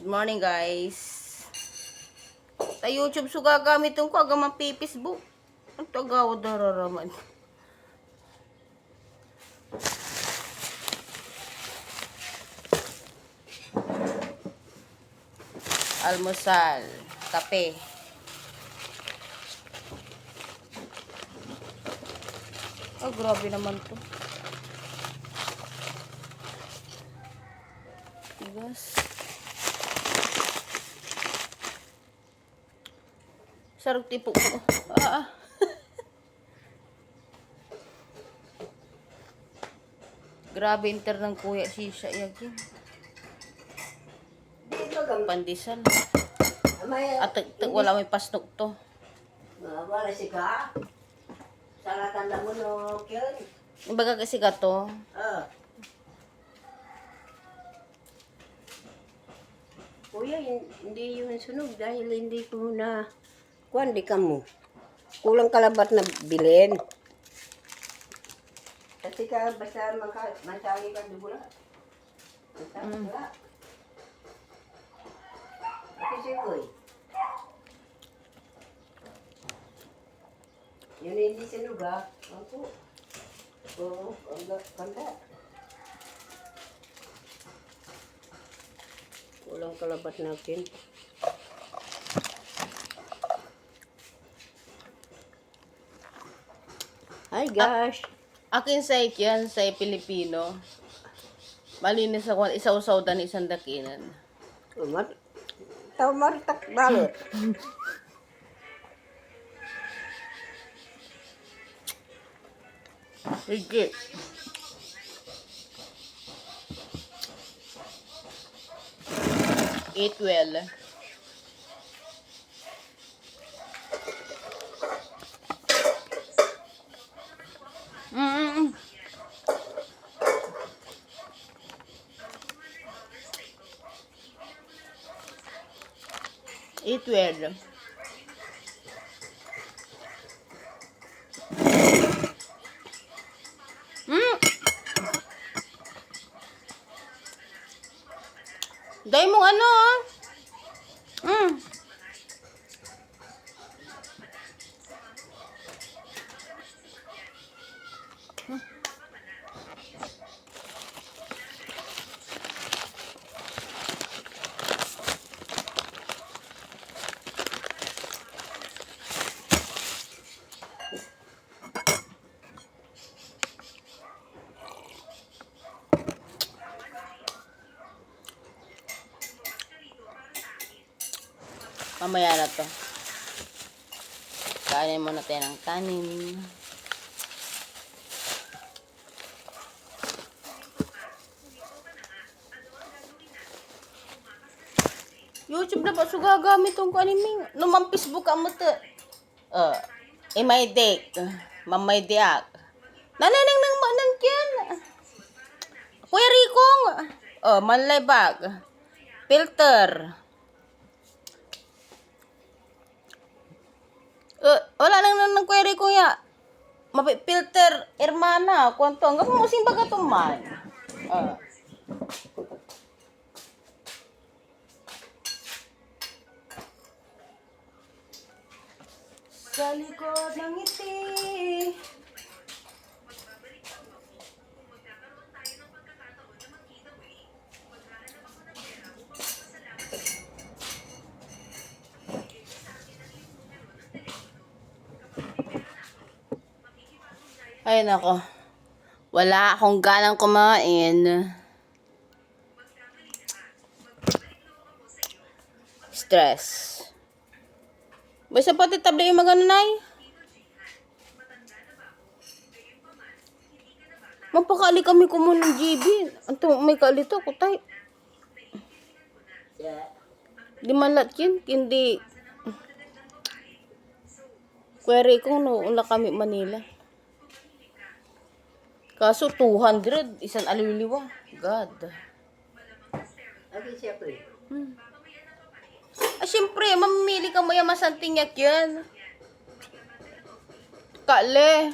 Good morning, guys. Sa YouTube so gagamitin ko agamang Facebook. Ang tagaw dararaman. Almusal, kape. Oh, grabe naman to. Tigas. Sarap tipo ko. Grabe inter ng kuya sisya yagin. Pandesal. At wala may pasnok to. Wala siya. Salatan lang mo no, yun. Imbaga kasi ka to. Kuya, hindi yun sunog dahil hindi ko na kuwan di ka mo. Kulang kalabat na bilin. Kasi ka basta masali ka dubula. Basta wala. Kasi koy. Yun hindi sunog ha. Ako. Oo, kanda. Kulang kalabat natin. Hi gosh. Akin sa ikyan sa Pilipino. Malinis ako isaw-saw dan isang dakinan. Maritak balot. Sige. Eat well. Eat well. Dahil mong ano mamaya na to. Kanin muna tayo ng kanin. YouTube na ba? So gagamit tong kanin. Naman Facebook ka mo to. May dek. Mamay diak. Nananang nang manang kyan. Kuya Rikong. Manlay bag. Filter. Wala nang query ko ya. Filter, hermana, kwanto. Hanggang mo sing baga tuman. Sa likod ng ngiti. Ay nako. Wala akong ganang kumain. Stress. Basta pati table yung magananay. Mapakali kami kumunong GB. Anto may kalito ko tay. Di malat yun. Hindi. Query ko no. Ula kami Manila. Kaso 200. Isang aliliwa. God. Lagi siya ko eh. Siyempre, mamimili ka mo yung masantingyak yan. Kale.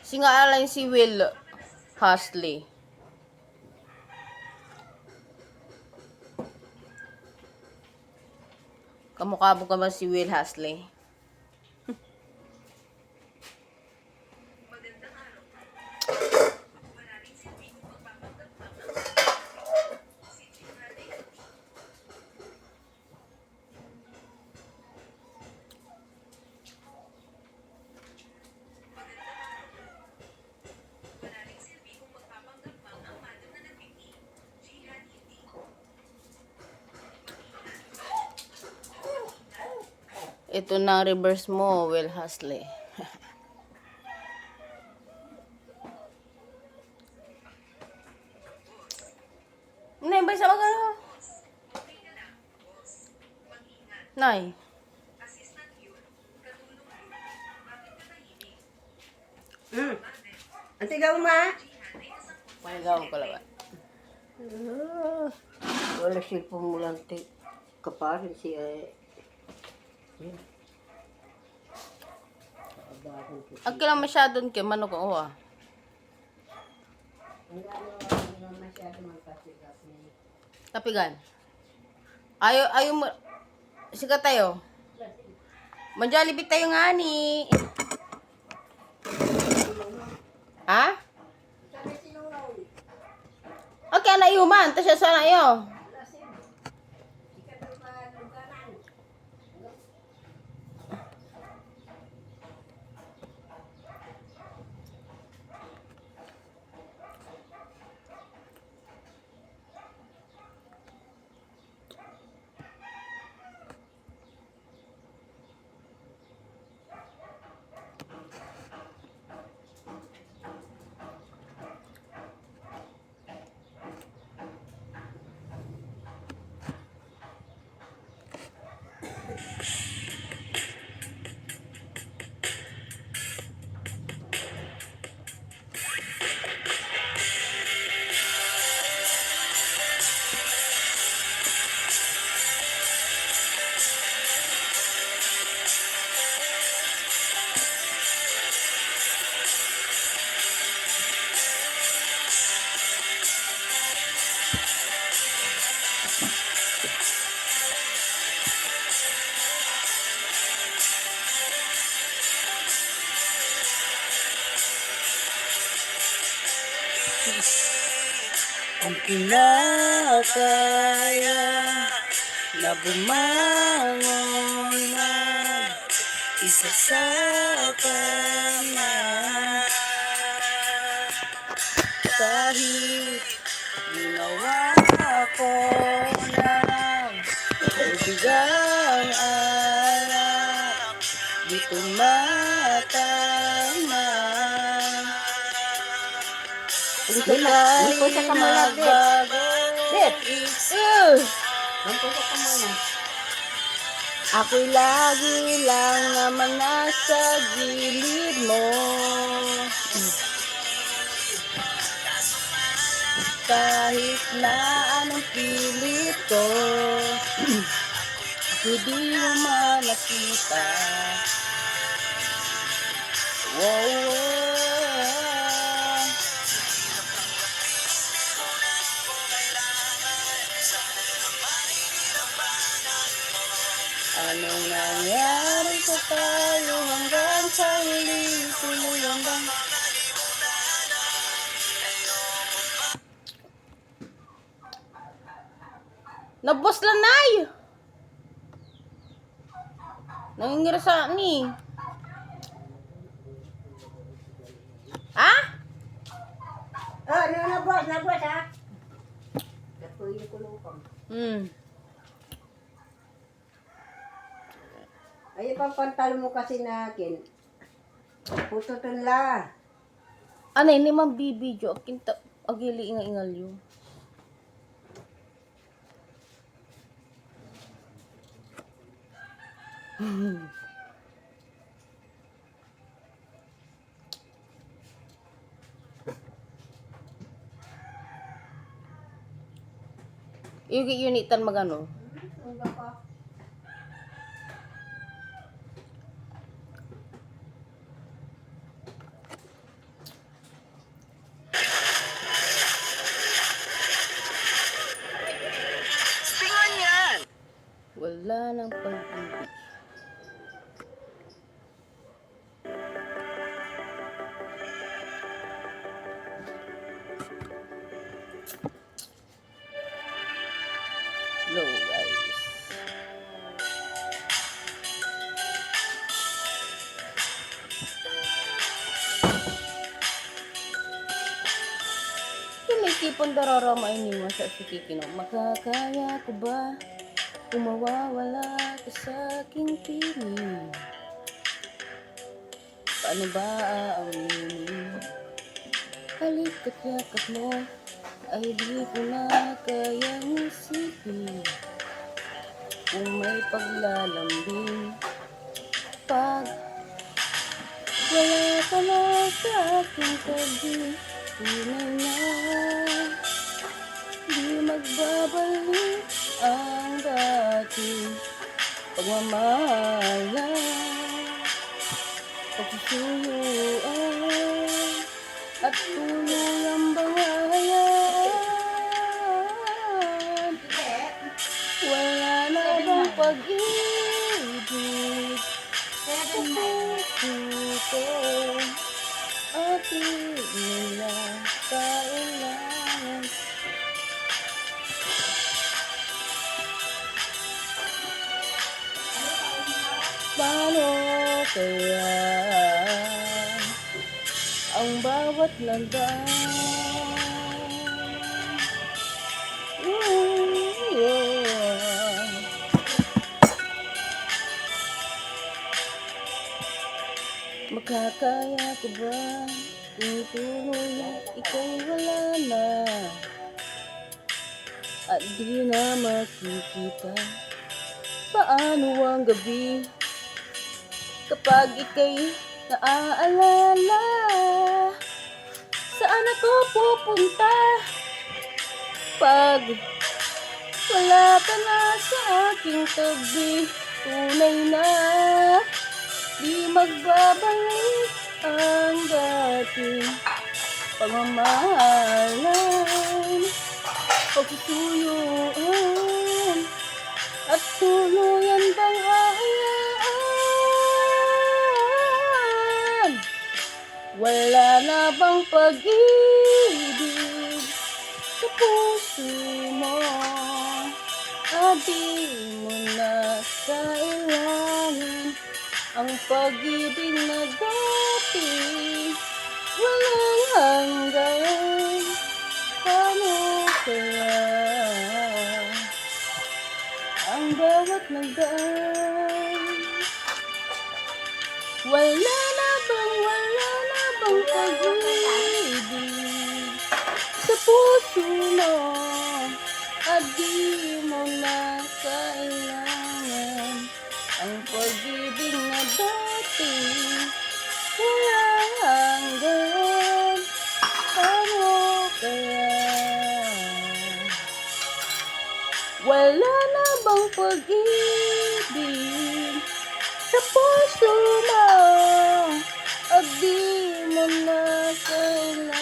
Singalan si Will Hasley. Kamukha mo ka ba si Will Hasley? Ito na ang reverse mo, Will Hasley. Nay, ba sa magano? Nay. Ante gaw ma? Panigaw ko lang. Wala cellphone mo lang kaparin si yan. Abahan ko. Ang kailang masyadon kay manok ko ah. Ang masyado magkasigas niya. Kapigan. Ayaw mo. Sikat tayo. Manjalibit tayo nga ni. Ha? Okay, na yuman. Tasya sana iyo. Ang kinakaya na bumangon na isa sa kanya kahit ginawa ko ng ibigang anak di tumatama. Hindi po sa kamala, Bet. Bet. Hindi po sa kamala. Ako'y lagi lang naman nasa gilid mo. Kahit na anong pilit ko, hindi mo man nakita. Wow. Anong nangyari sa tayo hanggang sa huli tuloy hanggang nabos lanay! Nangingira sa ni. Ha? Nabos ha? Napuyin ko lupang. Ay, papantalo mo kasi na akin. Puto la. Ano, hindi man bibidyo. Kinta, agili ingal yun. Unitan magano. Wala nang pag pong dararama iniwan sa sikikino. Makakaya ko ba kung mawawala ka sa aking piling? Paano ba aaminin? Halik at yakap mo ay di ko na kayang isipin. Kung may paglalambing, pag wala ka na sa aking tabi, tunay na di magbabalik ang dating pagmamahalan, pagsusuyuan at tuluyang bangayan. Wala na bang pag-ibig sa puso ko? Aking nila kailangan. Paano kaya ang bawat landas? Makakaya ko ba kung tuluyan ika'y wala na at di na makikita? Paano ang gabi kapag ika'y naaalala? Saan ako pupunta pag wala ka na sa aking tabi? Tunay na di magbabalik ang dating pagmamahalan, pagsusuyuan at tuluyan bang hahayaan? Wala na bang pag-ibig sa puso mo? Di mo na kailangan ang pag-ibig na dati walang hanggan. Paano kaya ang bawat nagdaan? Wala na bang pag-ibig sa puso mo? At di mo na kailangan ang pag-ibig na dati walang hanggan. Ano kaya? Wala na bang pag-ibig sa puso mo? At di mo na kailangan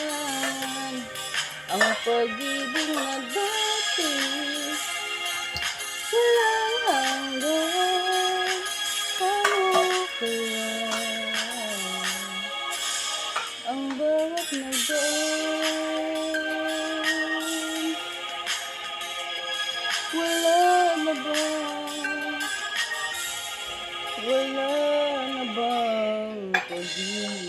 ang pag-ibig na dati walang hanggan. Ano kaya ang bawat nagdaan? Wala na bang pag-ibig?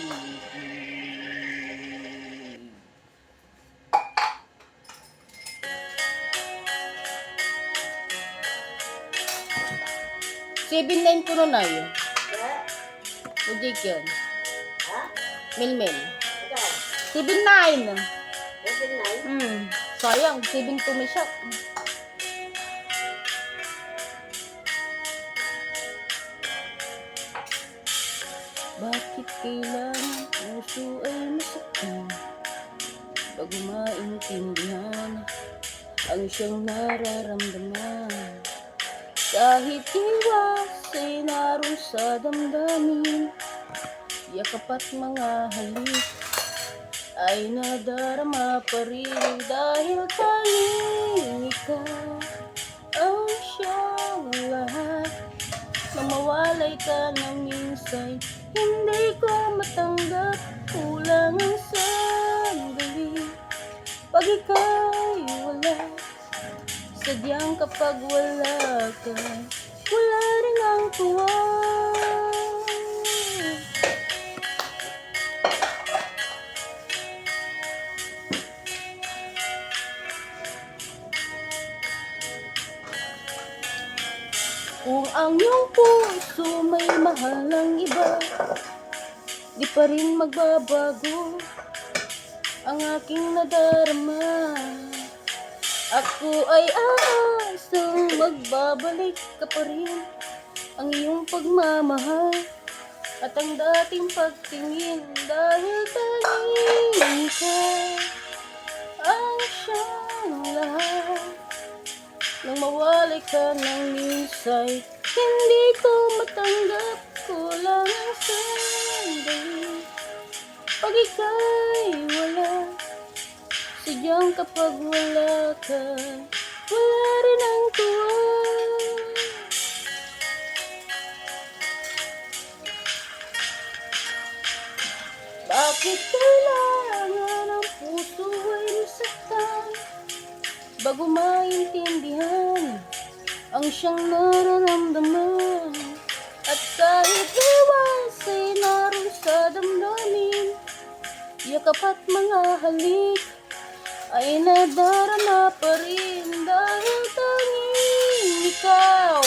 7-9 ko na yun. Hindi yan. Milmil. 7-9. Sayang, 7 tumisyak. Bakit kailangan puso ay masakit bago maintindihan ang siyang nararamdaman? Kahit iwas ay naroon sa damdamin, yakap at mga halik ay nadarama pa rin dahil tanging ikaw ang siyang lahat. Nang mawalay ka na minsan, hindi ko matanggap, kulang ang sandali. Pag ika'y wala, sadyang kapag wala ka, wala rin ang tuwa. Kung ang iyong puso may mahalang iba, di pa rin magbabago ang aking nadarama. Ako ay aasang magbabalik ka pa rin, ang iyong pagmamahal at ang dating pagtingin. Dahil tanging ka ang siyang lahat. Nang mawalay ka ng minsay, hindi ko matanggap, kulang ang sandali. Pag ika'y wala, sadyang kapag wala ka, wala rin ang tuwa. Bakit kailangan ang puso ay masaktan bago maintindihan ang siyang nararamdaman? At kahit iwas ay naroon sa damdamin, yakap at mga halik ay nadarama pa rin. Dahil tanging ikaw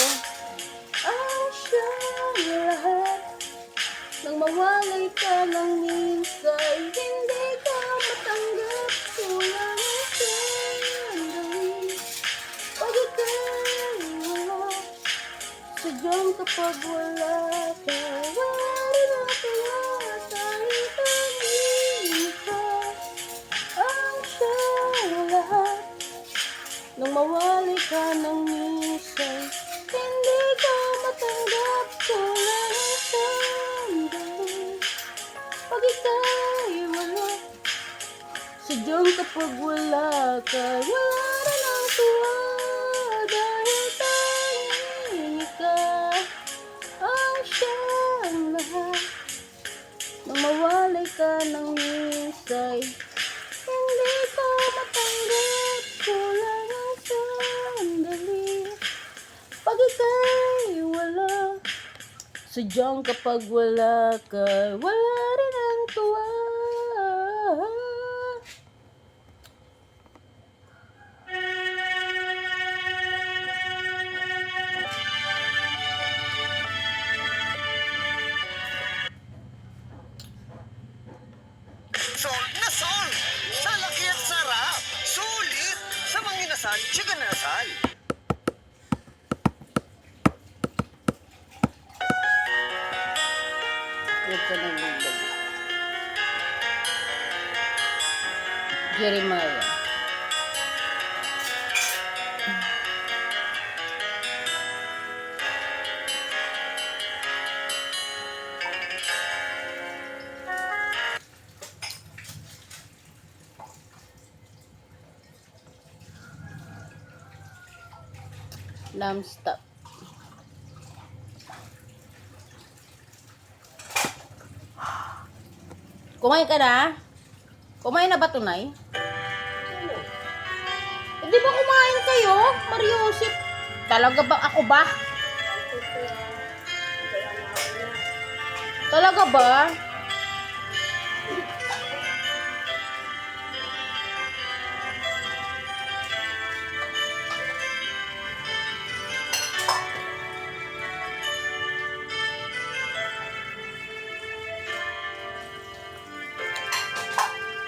ang siyang lahat. Nang mawalay ka lang minsay, hindi ka matanggap, kulang ang sandali. Pag ika'y wala, sadyang kapag wala ka, wala rin ang tuwa. Dahil tanging ikaw ang siyang lahat. Nang mawalay ka ng minsay, hindi ka matanggap, kulang ang sandali. Pag ika'y wala, sadyang kapag wala ka, wala rin ang tuwa. Dahil tanging ikaw ang siyang lahat. Nang mawalay ka ng minsay, hindi ka matanggap, kulang ang sandali. Pag ika'y wala, sadyang kapag wala ka, wala rin ang tuwa. Sol na sol! Sa laki at sarap! Sulit! Sa manginasal, chicken na asal! Huwag ka nang magdag. Jeremiah. Non-stop. Kumain ka na? Kumain na ba, Tunay? Di ba kumain kayo, Mariusip? Talaga ba? Ako ba? Talaga ba?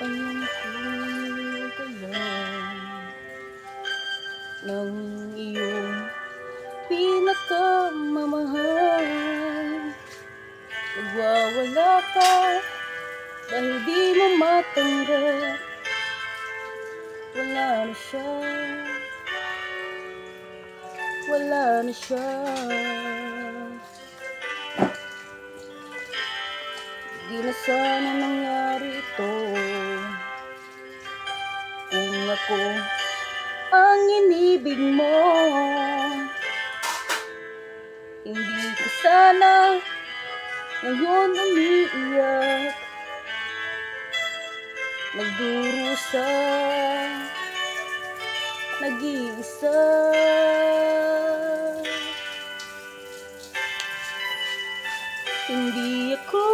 Panangkin ka lang ng iyong pinakamamahal. Nagwawala ka dahil di mo matanggap. Wala na siya, wala na siya. Di na sana nangyari ito kung ako ang inibig mo. Hindi ka sana ngayon umiiyak, nagdurusa, nag-iisa. Hindi ako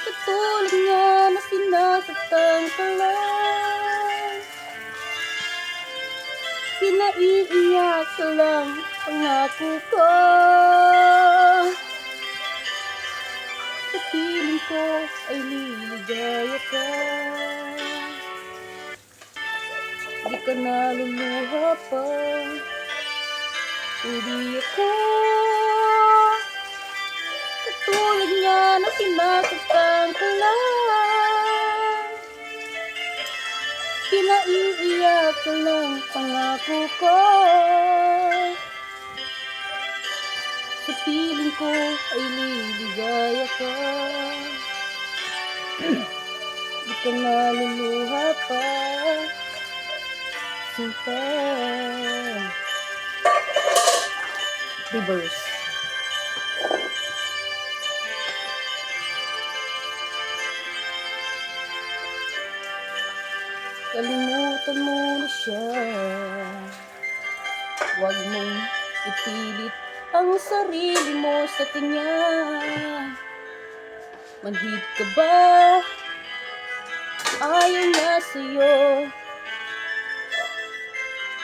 katulad niya na sinasaktan ka lang. Pinaiiyak ka lang pangako ko. Sa piling ko ay liligaya ka. Di ka naluluha pa. Hindi ako katulad niya na sinasaktan ka lang. Pinaiiyak ka lang pangako ko. Sa piling ko ay liligaya ka. Di ka naluluha pa. Sinta. Reverse. Kalimutan mo na siya. Huwag mong ipilit ang sarili mo sa kanya. Manhid ka ba? Ayaw niya sa'yo.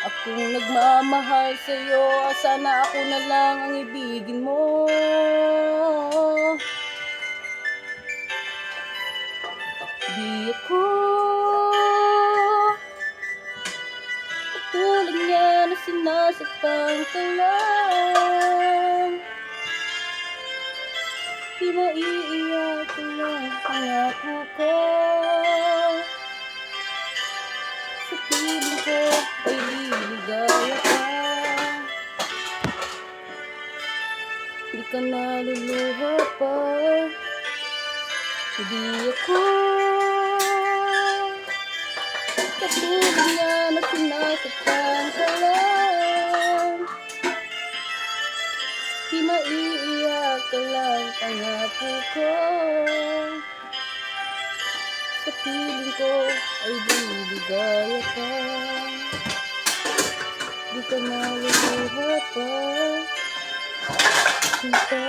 Akong nagmamahal sa'yo, sana ako na lang ang ibigin mo. Di ako katulad niya na sinasaktan ka lang. Pinaiiyak ka lang pangako ko. Sa piling ko ay liligaya ka. Di ka naluluha pa. Hindi ako katulad niya na sinasaktan ka lang. Pinaiiyak ka lang pangako ko. Sa piling ko ay liligaya ka. Di ka naluluha pa. Sinta.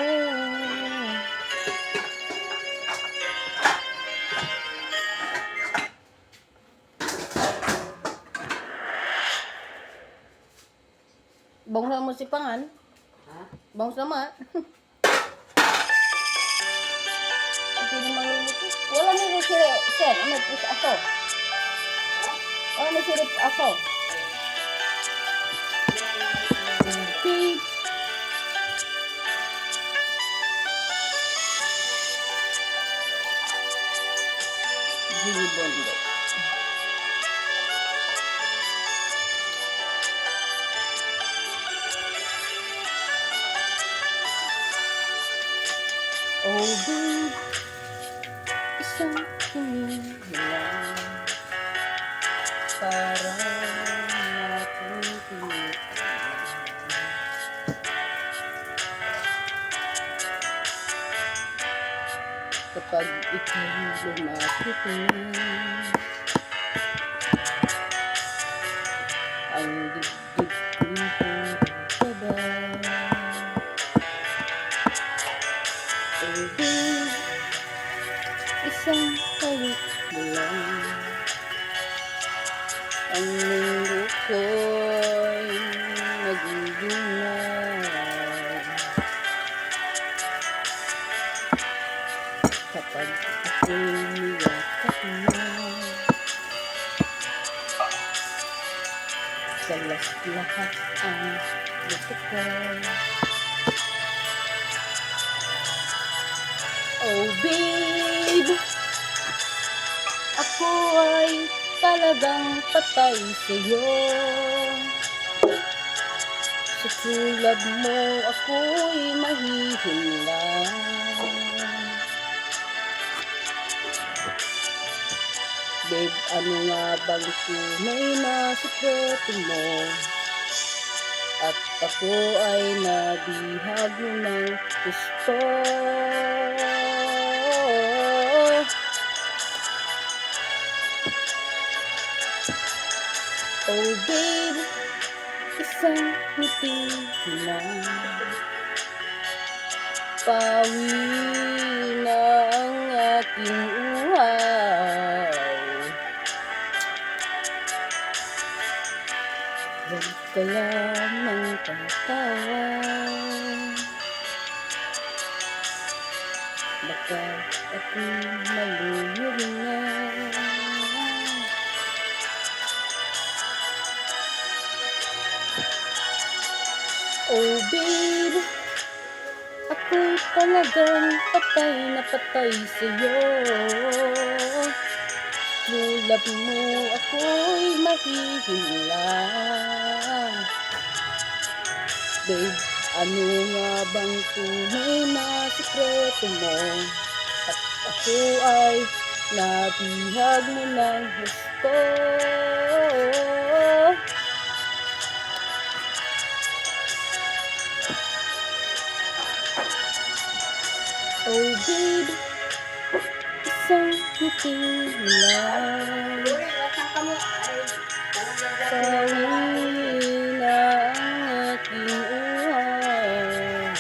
Bangus na mo si Pangan. Ha? Bangus naman. Hindi naman luluto. Wala ni sirip sen. Ano pus aso? Wala ni sirip aso. Babe. Gili bondo. Oh babe, isang tingin lang para natin tinitingnan. Kapag ikaw lumapit na, ang dibdib ko'y pagkaba. Oh babe, isang halik mo lang, ang mundo ko'y nagiginaw. Kapag ako'y niyakap mo, kalas lahat ang gusto ko. Oh babe, ako ay talagang patay sa'yo. Sa tulad mo ako'y mahihimlay. Babe, ano nga bang tunay na sikreto mo? At ako ay nabihag mo ng gusto. Oh babe, isang ngiti lang, pawi na ang aking uhaw. Huwag ka lamang tatawa, baka ako'y maluluyo na. Oh babe, ako'y talagang patay na patay sa'yo. Tulad mo ako'y mahihimlang. Babe, ano nga bang tunay na sikreto mo? At ako ay nabihag mo ng gusto. Oh babe, isang ngiti mo lang, Uy, wasan ka mo. Ay, pawi na ang aking uhaw.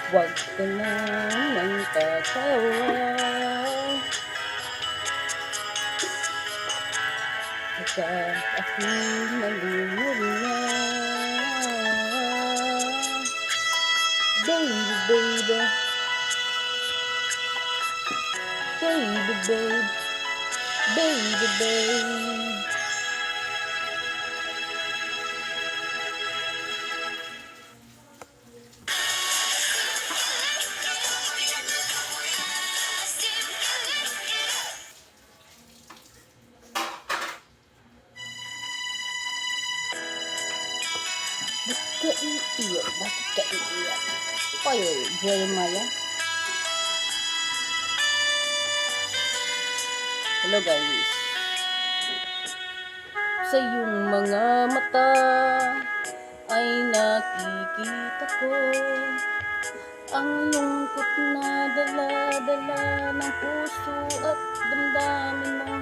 Huwag ka nang tatawa, baka ako'y maluluyo na. Baby, baby, baby, babe, baby, babe. Ba't ka iiyak? Bakit ka iiyak? Kayo, Jeremiah? Hello guys. Sa iyong mga mata ay nakikita ko ang lungkot na dala-dala ng puso at damdamin mo.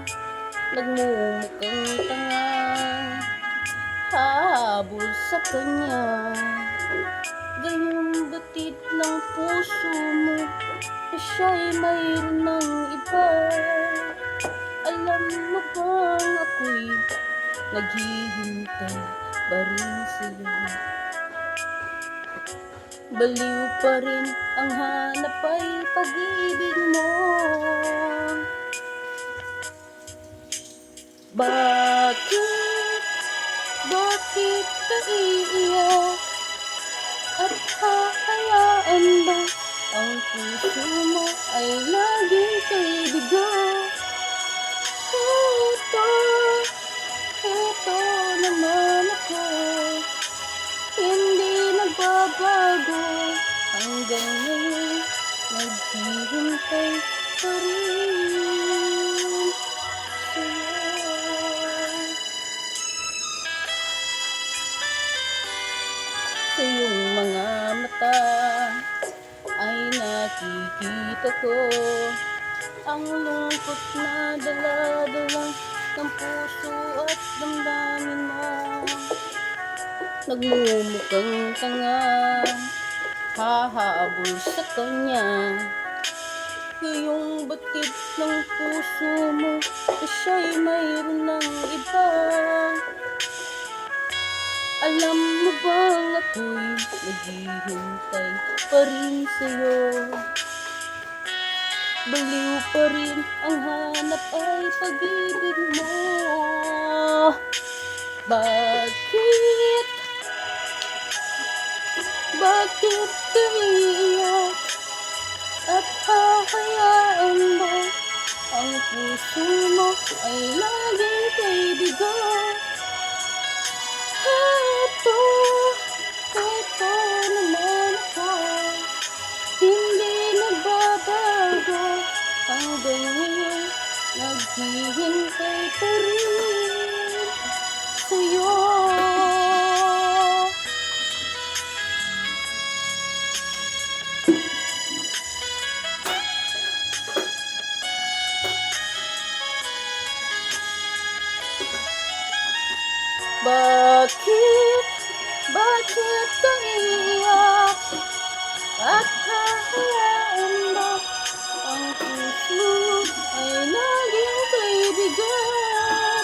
Nagmumukhang tangang hahabol sa kanya, gayong batid ng puso mo na siya'y mayroon ng iba. Alam mo bang ako'y naghihintay pa rin sa'yo? Baliw pa rin ang hanap ay pag-ibig mo. Bakit? Bakit ka iiyak? At hahayaan ba ang puso mo ay laging kaibigan? Heto naman ako, hindi nagbabago hanggang ngayon, naghihintay pa rin sa'yo. Sa iyong mga mata ay nakikita ko ang lungkot na dala-dala ng puso at damdamin mo. Nagmumukhang tanga, hahabol sa kanya, ngayong batid ng puso mo na siya'y mayroon ng iba. Alam mo bang ako'y naghihintay pa rin sa'yo? Baliw pa rin ang hanap ay pag-ibig mo. Bakit? Bakit ka iiyak? At hahayaan ba ang puso mo ay laging kaibigan? Heto naman ako, hindi nagbabago hanggang ngayon, naghihintay pa rin sa'yo. Bakit? Bakit ka iiyak? At hahayaan ba ang puso ay laging kaibigan?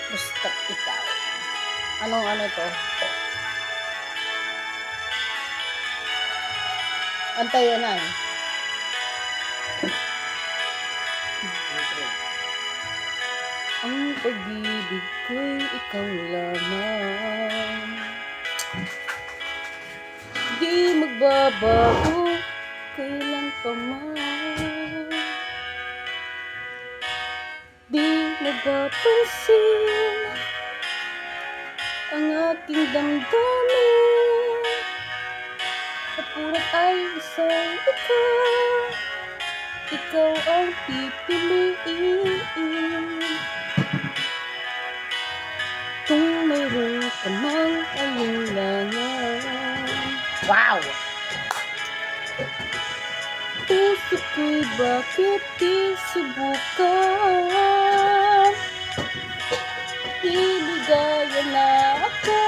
Basta't ikaw. Anong ano to? Antayin na. Ang pag-ibig ko'y ikaw lamang. Di magbabago kailan pa man. Di napapansin ang aking damdamin. At purat ay isang ikaw. Ikaw ang pipiliin. Kung mayroon ka mang alinlangan. Wow! Puso ko'y bakit di subukan? Ibigaya na ako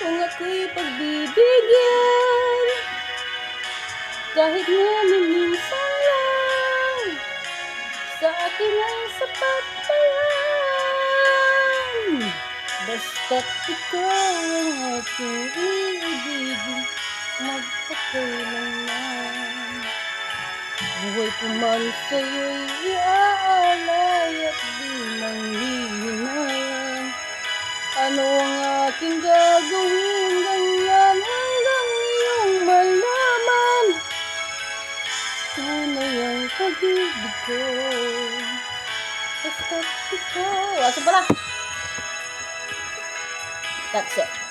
kung ako'y pagbibigyan. Kahit nga minsan lang, sa akin ay sapat pa yan. Basta't ikaw ang aking iibigin, magpakailanman. Buhay ko man sa'yo'y iaalay at di manghihinayan. Ano ang aking gagawin, ganyan hanggang iyong malaman. Tunay ang pag-ibig ko. Basta't ikaw. Asa pala? That's it.